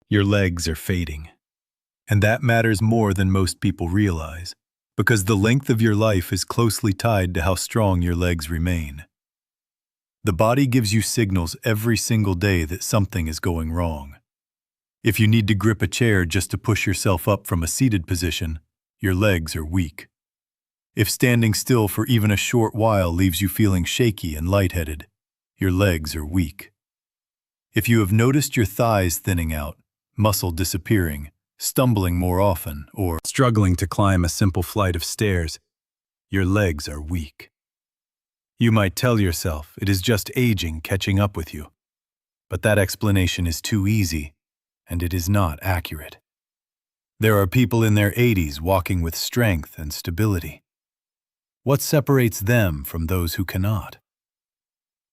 your legs are fading. And that matters more than most people realize, because the length of your life is closely tied to how strong your legs remain. The body gives you signals every single day that something is going wrong. If you need to grip a chair just to push yourself up from a seated position, your legs are weak. If standing still for even a short while leaves you feeling shaky and lightheaded, your legs are weak. If you have noticed your thighs thinning out, muscle disappearing, stumbling more often, or struggling to climb a simple flight of stairs, your legs are weak. You might tell yourself it is just aging catching up with you, but that explanation is too easy, and it is not accurate. There are people in their 80s walking with strength and stability. What separates them from those who cannot?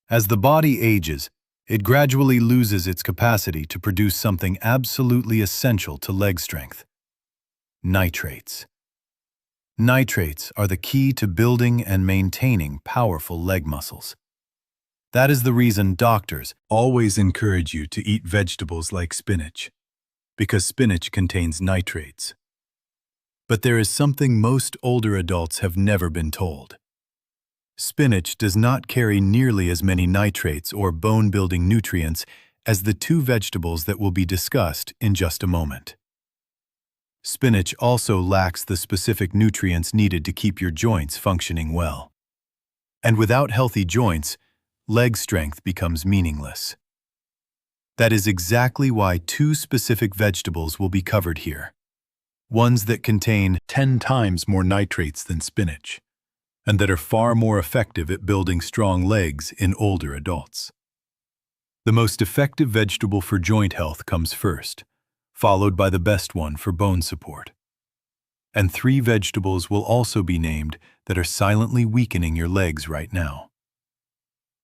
As the body ages, it gradually loses its capacity to produce something absolutely essential to leg strength: nitrates. Nitrates are the key to building and maintaining powerful leg muscles. That is the reason doctors always encourage you to eat vegetables like spinach, because spinach contains nitrates. But there is something most older adults have never been told. Spinach does not carry nearly as many nitrates or bone-building nutrients as the two vegetables that will be discussed in just a moment. Spinach also lacks the specific nutrients needed to keep your joints functioning well. And without healthy joints, leg strength becomes meaningless. That is exactly why two specific vegetables will be covered here. Ones that contain 10 times more nitrates than spinach, and that are far more effective at building strong legs in older adults. The most effective vegetable for joint health comes first, followed by the best one for bone support. And 3 vegetables will also be named that are silently weakening your legs right now.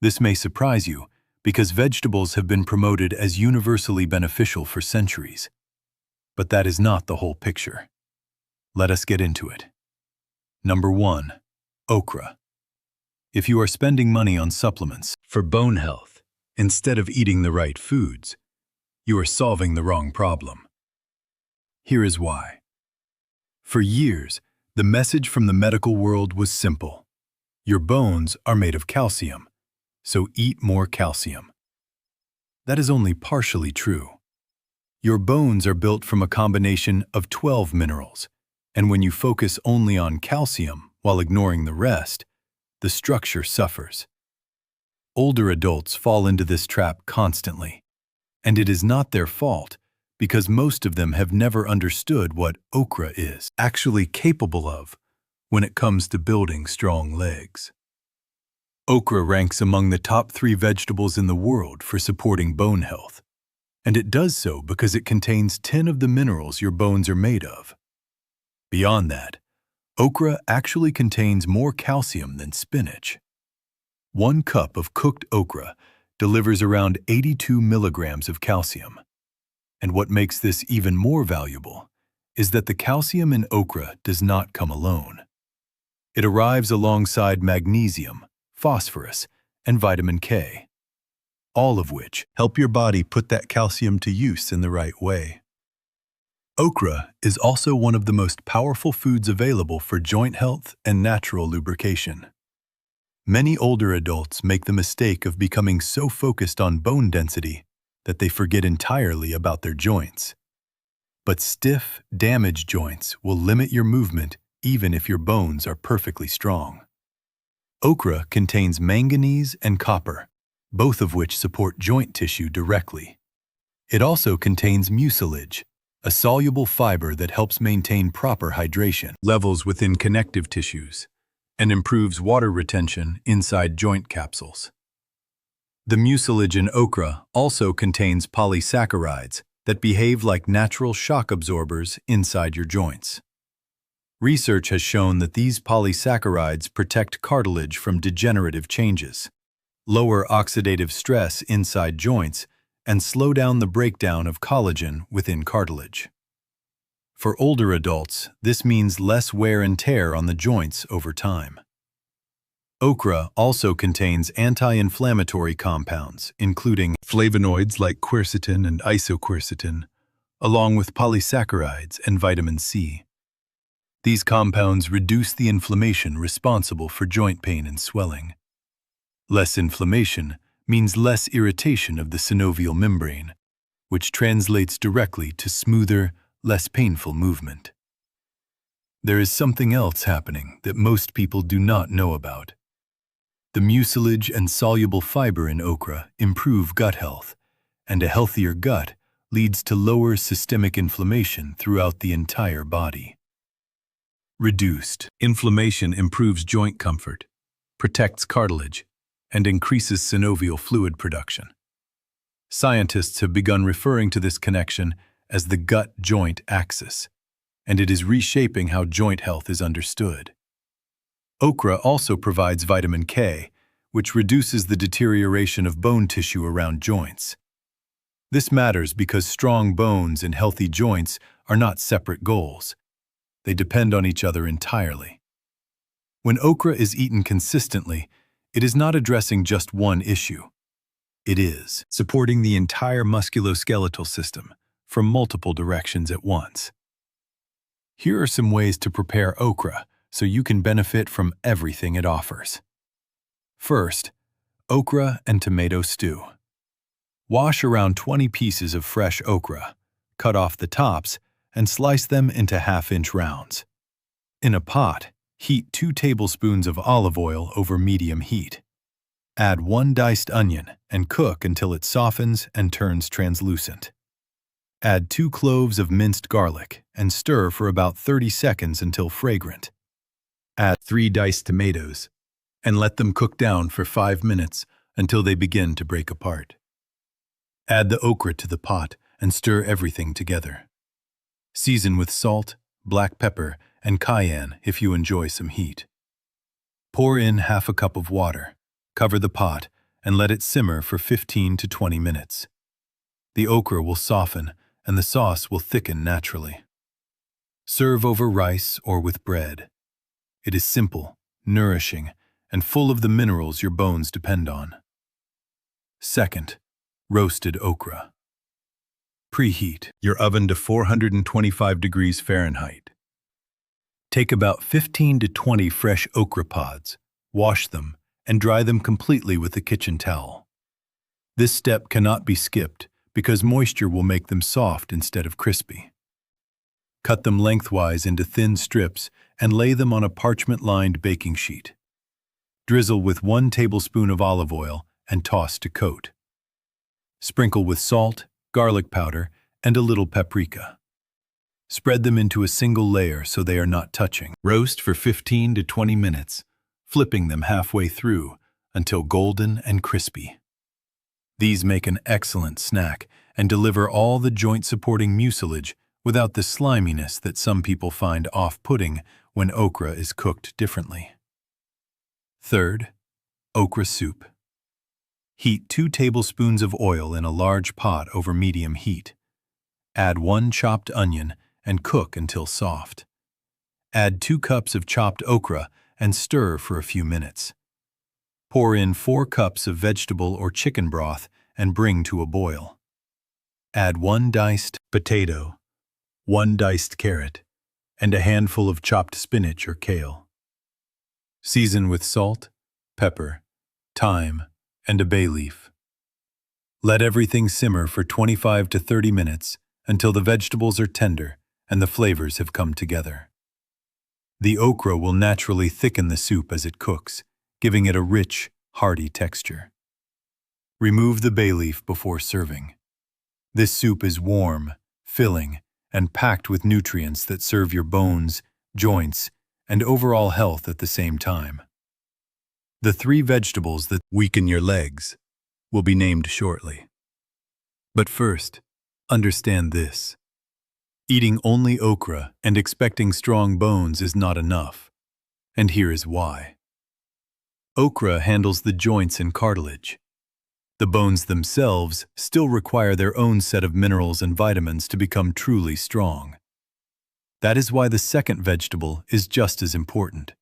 This may surprise you, because vegetables have been promoted as universally beneficial for centuries. But that is not the whole picture. Let us get into it. Number 1. Okra. If you are spending money on supplements for bone health instead of eating the right foods, you are solving the wrong problem. Here is why. For years, the message from the medical world was simple. Your bones are made of calcium, so eat more calcium. That is only partially true. Your bones are built from a combination of 12 minerals, and when you focus only on calcium while ignoring the rest, the structure suffers. Older adults fall into this trap constantly, and it is not their fault because most of them have never understood what okra is actually capable of when it comes to building strong legs. Okra ranks among the top 3 vegetables in the world for supporting bone health, and it does so because it contains 10 of the minerals your bones are made of. Beyond that, okra actually contains more calcium than spinach. 1 cup of cooked okra delivers around 82 milligrams of calcium. And what makes this even more valuable is that the calcium in okra does not come alone. It arrives alongside magnesium, phosphorus, and vitamin K, all of which help your body put that calcium to use in the right way. Okra is also one of the most powerful foods available for joint health and natural lubrication. Many older adults make the mistake of becoming so focused on bone density that they forget entirely about their joints. But stiff, damaged joints will limit your movement even if your bones are perfectly strong. Okra contains manganese and copper, both of which support joint tissue directly. It also contains mucilage, a soluble fiber that helps maintain proper hydration levels within connective tissues and improves water retention inside joint capsules. The mucilage in okra also contains polysaccharides that behave like natural shock absorbers inside your joints. Research has shown that these polysaccharides protect cartilage from degenerative changes, lower oxidative stress inside joints, and slow down the breakdown of collagen within cartilage. For older adults, this means less wear and tear on the joints over time. Okra also contains anti-inflammatory compounds, including flavonoids like quercetin and isoquercetin, along with polysaccharides and vitamin C. These compounds reduce the inflammation responsible for joint pain and swelling. Less inflammation means less irritation of the synovial membrane, which translates directly to smoother, less painful movement. There is something else happening that most people do not know about. The mucilage and soluble fiber in okra improve gut health, and a healthier gut leads to lower systemic inflammation throughout the entire body. Reduced inflammation improves joint comfort, protects cartilage, and increases synovial fluid production. Scientists have begun referring to this connection as the gut-joint axis, and it is reshaping how joint health is understood. Okra also provides vitamin K, which reduces the deterioration of bone tissue around joints. This matters because strong bones and healthy joints are not separate goals. They depend on each other entirely. When okra is eaten consistently, it is not addressing just one issue. It is supporting the entire musculoskeletal system from multiple directions at once. Here are some ways to prepare okra so you can benefit from everything it offers. First, okra and tomato stew. Wash around 20 pieces of fresh okra, cut off the tops, and slice them into half-inch rounds. In a pot, heat 2 tablespoons of olive oil over medium heat. Add 1 diced onion and cook until it softens and turns translucent. Add 2 cloves of minced garlic and stir for about 30 seconds until fragrant. Add 3 diced tomatoes and let them cook down for 5 minutes until they begin to break apart. Add the okra to the pot and stir everything together. Season with salt, black pepper, and cayenne if you enjoy some heat. Pour in half a cup of water, cover the pot, and let it simmer for 15 to 20 minutes. The okra will soften and the sauce will thicken naturally. Serve over rice or with bread. It is simple, nourishing, and full of the minerals your bones depend on. Second, roasted okra. Preheat your oven to 425 degrees Fahrenheit. Take about 15 to 20 fresh okra pods, wash them, and dry them completely with a kitchen towel. This step cannot be skipped because moisture will make them soft instead of crispy. Cut them lengthwise into thin strips and lay them on a parchment-lined baking sheet. Drizzle with 1 tablespoon of olive oil and toss to coat. Sprinkle with salt, garlic powder, and a little paprika. Spread them into a single layer so they are not touching. Roast for 15 to 20 minutes, flipping them halfway through until golden and crispy. These make an excellent snack and deliver all the joint-supporting mucilage without the sliminess that some people find off-putting when okra is cooked differently. Third, okra soup. Heat 2 tablespoons of oil in a large pot over medium heat. Add 1 chopped onion and cook until soft. Add 2 cups of chopped okra and stir for a few minutes. Pour in 4 cups of vegetable or chicken broth and bring to a boil. Add 1 diced potato, 1 diced carrot, and a handful of chopped spinach or kale. Season with salt, pepper, thyme, and a bay leaf. Let everything simmer for 25 to 30 minutes until the vegetables are tender and the flavors have come together. The okra will naturally thicken the soup as it cooks, giving it a rich, hearty texture. Remove the bay leaf before serving. This soup is warm, filling, and packed with nutrients that serve your bones, joints, and overall health at the same time. The 3 vegetables that weaken your legs will be named shortly. But first, understand this. Eating only okra and expecting strong bones is not enough, and here is why. Okra handles the joints and cartilage. The bones themselves still require their own set of minerals and vitamins to become truly strong. That is why the second vegetable is just as important.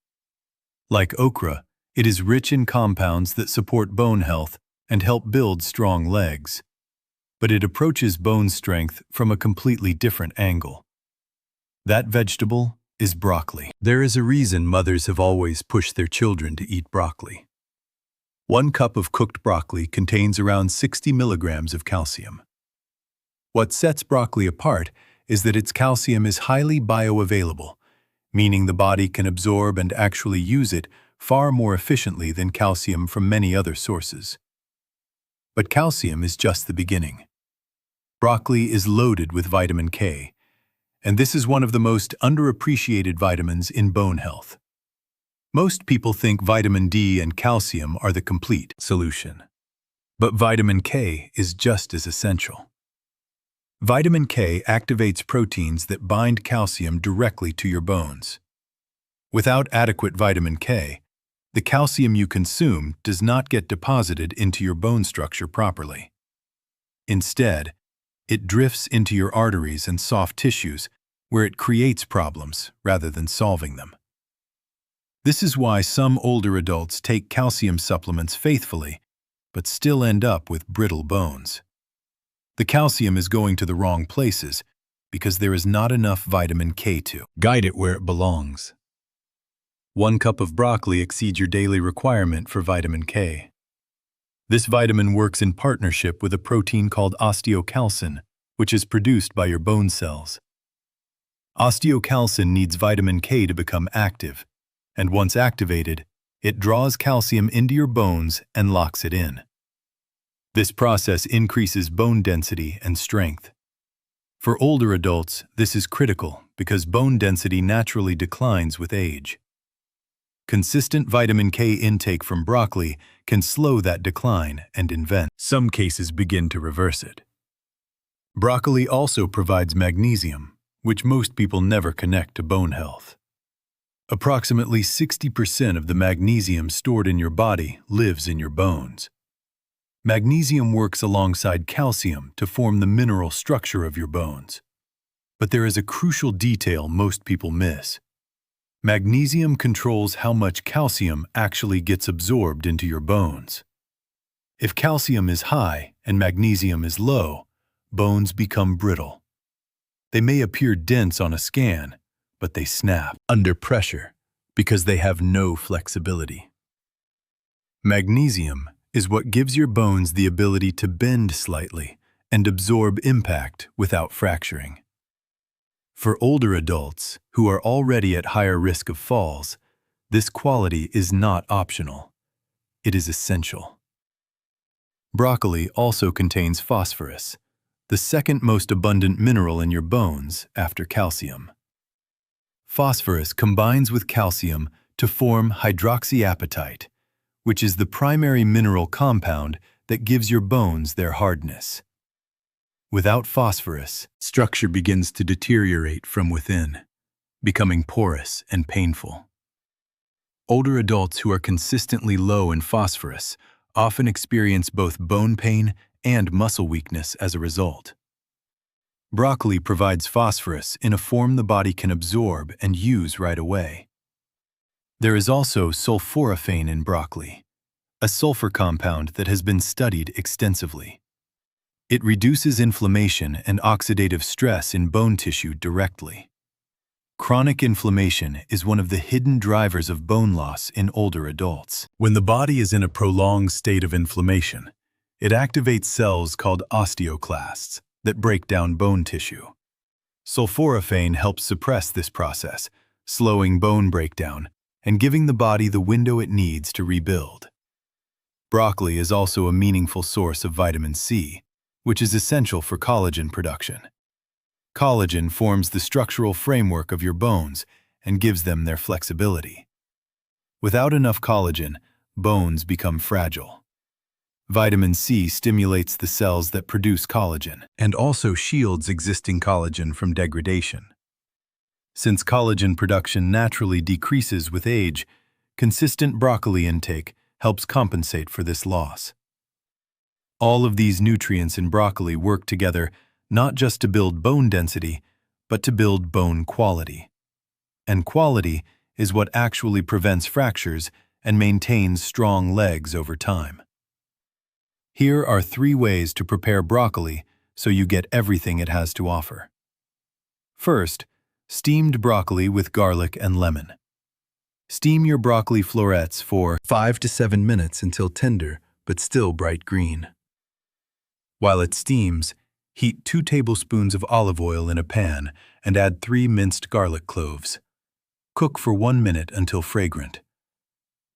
Like okra, it is rich in compounds that support bone health and help build strong legs. but it approaches bone strength from a completely different angle. That vegetable is broccoli. There is a reason mothers have always pushed their children to eat broccoli. 1 cup of cooked broccoli contains around 60 milligrams of calcium. What sets broccoli apart is that its calcium is highly bioavailable, meaning the body can absorb and actually use it far more efficiently than calcium from many other sources. But calcium is just the beginning. Broccoli is loaded with vitamin K, and this is one of the most underappreciated vitamins in bone health. Most people think vitamin D and calcium are the complete solution. But vitamin K is just as essential. Vitamin K activates proteins that bind calcium directly to your bones. Without adequate vitamin K, the calcium you consume does not get deposited into your bone structure properly. Instead, it drifts into your arteries and soft tissues, where it creates problems rather than solving them. This is why some older adults take calcium supplements faithfully, but still end up with brittle bones. The calcium is going to the wrong places because there is not enough vitamin K to guide it where it belongs. 1 cup of broccoli exceeds your daily requirement for vitamin K. This vitamin works in partnership with a protein called osteocalcin, which is produced by your bone cells. Osteocalcin needs vitamin K to become active, and once activated, it draws calcium into your bones and locks it in. This process increases bone density and strength. For older adults, this is critical because bone density naturally declines with age. Consistent vitamin K intake from broccoli can slow that decline and in some cases begin to reverse it. Broccoli also provides magnesium, which most people never connect to bone health. Approximately 60% of the magnesium stored in your body lives in your bones. Magnesium works alongside calcium to form the mineral structure of your bones. But there is a crucial detail most people miss. Magnesium controls how much calcium actually gets absorbed into your bones. If calcium is high and magnesium is low, bones become brittle. They may appear dense on a scan, but they snap under pressure because they have no flexibility. Magnesium is what gives your bones the ability to bend slightly and absorb impact without fracturing. For older adults who are already at higher risk of falls, this quality is not optional. It is essential. Broccoli also contains phosphorus, the second most abundant mineral in your bones after calcium. Phosphorus combines with calcium to form hydroxyapatite, which is the primary mineral compound that gives your bones their hardness. Without phosphorus, structure begins to deteriorate from within, becoming porous and painful. Older adults who are consistently low in phosphorus often experience both bone pain and muscle weakness as a result. Broccoli provides phosphorus in a form the body can absorb and use right away. There is also sulforaphane in broccoli, a sulfur compound that has been studied extensively. It reduces inflammation and oxidative stress in bone tissue directly. Chronic inflammation is one of the hidden drivers of bone loss in older adults. When the body is in a prolonged state of inflammation, it activates cells called osteoclasts that break down bone tissue. Sulforaphane helps suppress this process, slowing bone breakdown and giving the body the window it needs to rebuild. Broccoli is also a meaningful source of vitamin C, which is essential for collagen production. Collagen forms the structural framework of your bones and gives them their flexibility. Without enough collagen, bones become fragile. Vitamin C stimulates the cells that produce collagen and also shields existing collagen from degradation. Since collagen production naturally decreases with age, consistent broccoli intake helps compensate for this loss. All of these nutrients in broccoli work together not just to build bone density, but to build bone quality. And quality is what actually prevents fractures and maintains strong legs over time. Here are 3 ways to prepare broccoli so you get everything it has to offer. First, steamed broccoli with garlic and lemon. Steam your broccoli florets for 5 to 7 minutes until tender but still bright green. While it steams, heat 2 tablespoons of olive oil in a pan and add 3 minced garlic cloves. Cook for 1 minute until fragrant.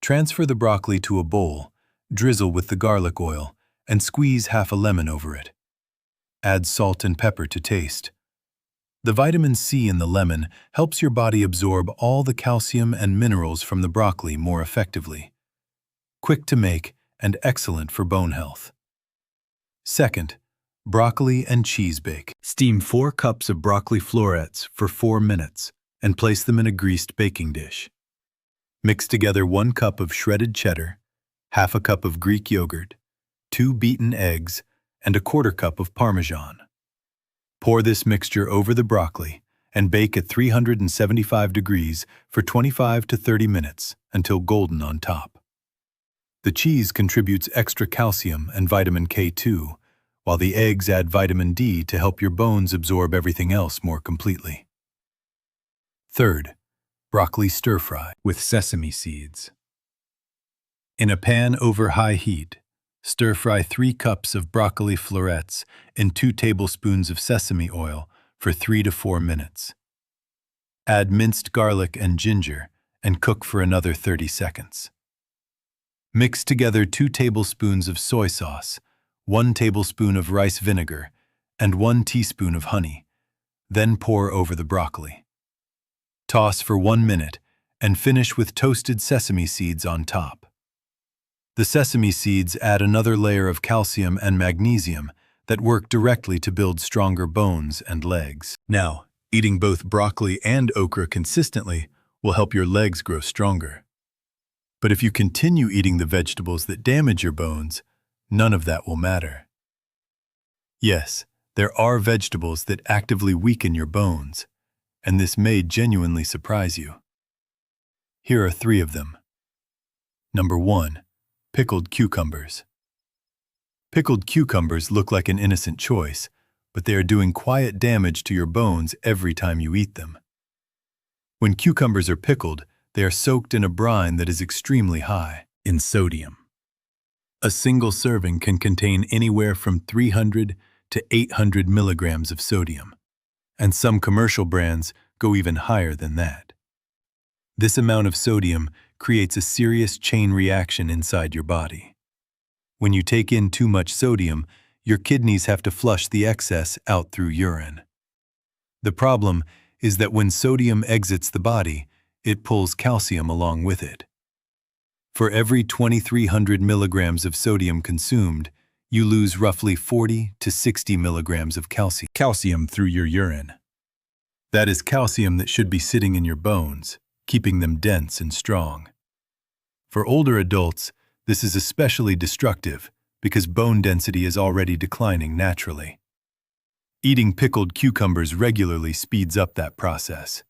Transfer the broccoli to a bowl, drizzle with the garlic oil, and squeeze half a lemon over it. Add salt and pepper to taste. The vitamin C in the lemon helps your body absorb all the calcium and minerals from the broccoli more effectively. Quick to make and excellent for bone health. Second, broccoli and cheese bake. Steam 4 cups of broccoli florets for 4 minutes and place them in a greased baking dish. Mix together 1 cup of shredded cheddar, half a cup of Greek yogurt, 2 beaten eggs, and a 1/4 cup of Parmesan. Pour this mixture over the broccoli and bake at 375 degrees for 25 to 30 minutes until golden on top. The cheese contributes extra calcium and vitamin K2, while the eggs add vitamin D to help your bones absorb everything else more completely. Third, broccoli stir-fry with sesame seeds. In a pan over high heat, stir-fry 3 cups of broccoli florets in 2 tablespoons of sesame oil for 3 to 4 minutes. Add minced garlic and ginger and cook for another 30 seconds. Mix together 2 tablespoons of soy sauce, 1 tablespoon of rice vinegar, and 1 teaspoon of honey. Then pour over the broccoli. Toss for 1 minute and finish with toasted sesame seeds on top. The sesame seeds add another layer of calcium and magnesium that work directly to build stronger bones and legs. Now, eating both broccoli and okra consistently will help your legs grow stronger. But if you continue eating the vegetables that damage your bones, none of that will matter. Yes, there are vegetables that actively weaken your bones, and this may genuinely surprise you. Here are 3 of them. Number 1. Pickled cucumbers. Pickled cucumbers look like an innocent choice, but they are doing quiet damage to your bones every time you eat them. When cucumbers are pickled, they are soaked in a brine that is extremely high in sodium. A single serving can contain anywhere from 300 to 800 milligrams of sodium, and some commercial brands go even higher than that. This amount of sodium creates a serious chain reaction inside your body. When you take in too much sodium, your kidneys have to flush the excess out through urine. The problem is that when sodium exits the body, it pulls calcium along with it. For every 2,300 milligrams of sodium consumed, you lose roughly 40 to 60 milligrams of calcium through your urine. That is calcium that should be sitting in your bones, keeping them dense and strong. For older adults, this is especially destructive because bone density is already declining naturally. Eating pickled cucumbers regularly speeds up that process.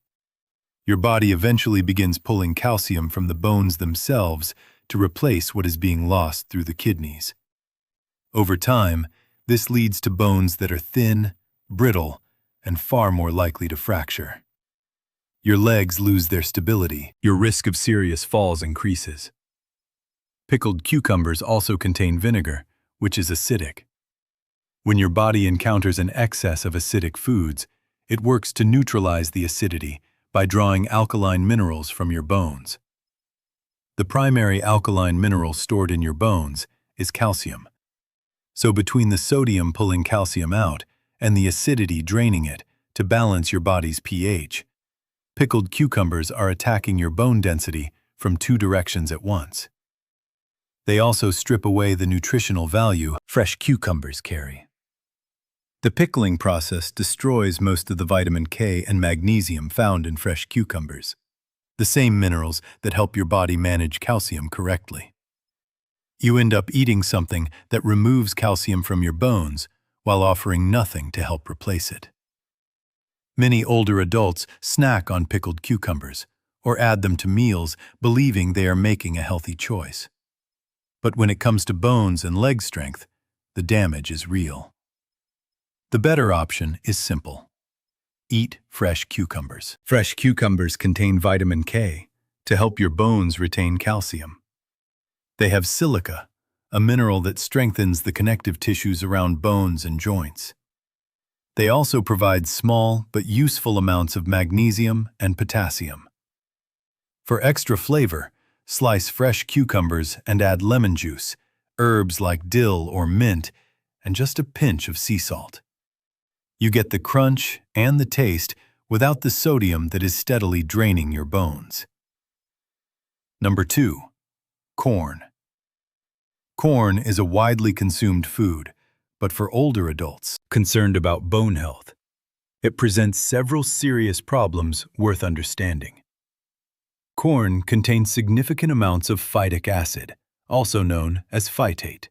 Your body eventually begins pulling calcium from the bones themselves to replace what is being lost through the kidneys. Over time, this leads to bones that are thin, brittle, and far more likely to fracture. Your legs lose their stability. Your risk of serious falls increases. Pickled cucumbers also contain vinegar, which is acidic. When your body encounters an excess of acidic foods, it works to neutralize the acidity by drawing alkaline minerals from your bones. The primary alkaline mineral stored in your bones is calcium. So between the sodium pulling calcium out and the acidity draining it to balance your body's pH, pickled cucumbers are attacking your bone density from 2 directions at once. They also strip away the nutritional value fresh cucumbers carry. The pickling process destroys most of the vitamin K and magnesium found in fresh cucumbers, the same minerals that help your body manage calcium correctly. You end up eating something that removes calcium from your bones while offering nothing to help replace it. Many older adults snack on pickled cucumbers or add them to meals believing they are making a healthy choice. But when it comes to bones and leg strength, the damage is real. The better option is simple. Eat fresh cucumbers. Fresh cucumbers contain vitamin K to help your bones retain calcium. They have silica, a mineral that strengthens the connective tissues around bones and joints. They also provide small but useful amounts of magnesium and potassium. For extra flavor, slice fresh cucumbers and add lemon juice, herbs like dill or mint, and just a pinch of sea salt. You get the crunch and the taste without the sodium that is steadily draining your bones. Number 2. Corn. Corn is a widely consumed food, but for older adults concerned about bone health, it presents several serious problems worth understanding. Corn contains significant amounts of phytic acid, also known as phytate.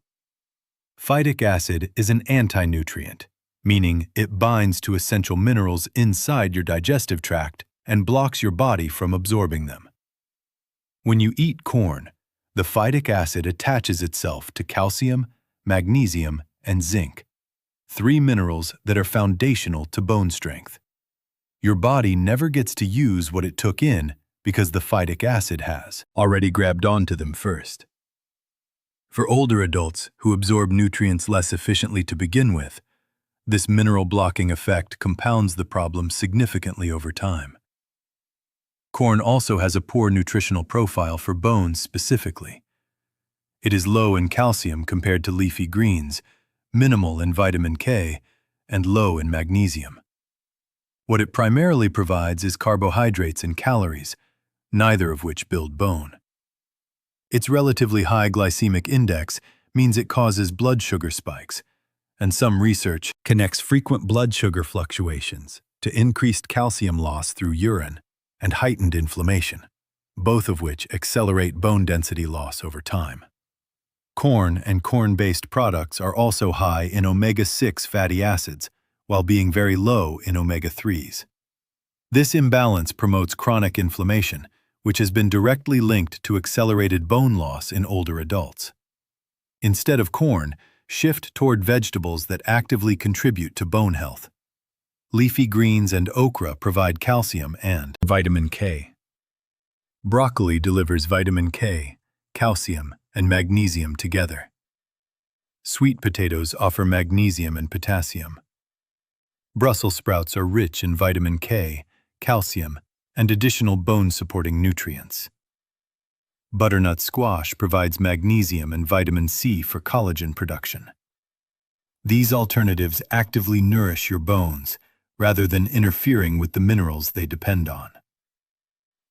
Phytic acid is an anti-nutrient, meaning it binds to essential minerals inside your digestive tract and blocks your body from absorbing them. When you eat corn, the phytic acid attaches itself to calcium, magnesium, and zinc, 3 minerals that are foundational to bone strength. Your body never gets to use what it took in because the phytic acid has already grabbed onto them first. For older adults who absorb nutrients less efficiently to begin with, this mineral-blocking effect compounds the problem significantly over time. Corn also has a poor nutritional profile for bones specifically. It is low in calcium compared to leafy greens, minimal in vitamin K, and low in magnesium. What it primarily provides is carbohydrates and calories, neither of which build bone. Its relatively high glycemic index means it causes blood sugar spikes, and some research connects frequent blood sugar fluctuations to increased calcium loss through urine and heightened inflammation, both of which accelerate bone density loss over time. Corn and corn-based products are also high in omega-6 fatty acids, while being very low in omega-3s. This imbalance promotes chronic inflammation, which has been directly linked to accelerated bone loss in older adults. Instead of corn, shift toward vegetables that actively contribute to bone health. Leafy greens and okra provide calcium and vitamin K. Broccoli delivers vitamin K, calcium, and magnesium together. Sweet potatoes offer magnesium and potassium. Brussels sprouts are rich in vitamin K, calcium, and additional bone-supporting nutrients. Butternut squash provides magnesium and vitamin C for collagen production. These alternatives actively nourish your bones, rather than interfering with the minerals they depend on.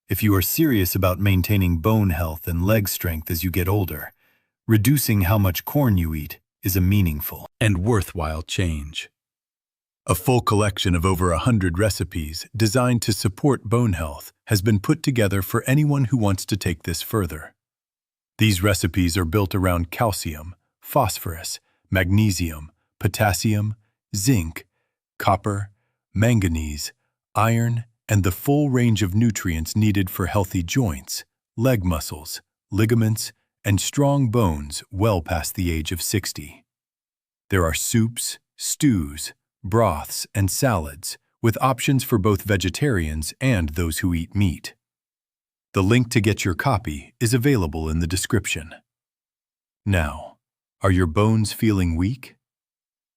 If you are serious about maintaining bone health and leg strength as you get older, reducing how much corn you eat is a meaningful and worthwhile change. A full collection of over 100 recipes designed to support bone health has been put together for anyone who wants to take this further. These recipes are built around calcium, phosphorus, magnesium, potassium, zinc, copper, manganese, iron, and the full range of nutrients needed for healthy joints, leg muscles, ligaments, and strong bones well past the age of 60. There are soups, stews, broths, and salads, with options for both vegetarians and those who eat meat. The link to get your copy is available in the description. Now, are your bones feeling weak?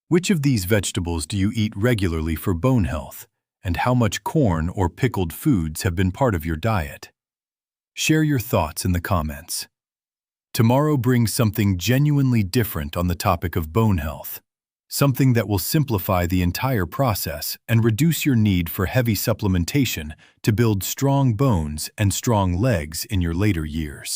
Which of these vegetables do you eat regularly for bone health, and how much corn or pickled foods have been part of your diet? Share your thoughts in the comments. Tomorrow brings something genuinely different on the topic of bone health, something that will simplify the entire process and reduce your need for heavy supplementation to build strong bones and strong legs in your later years.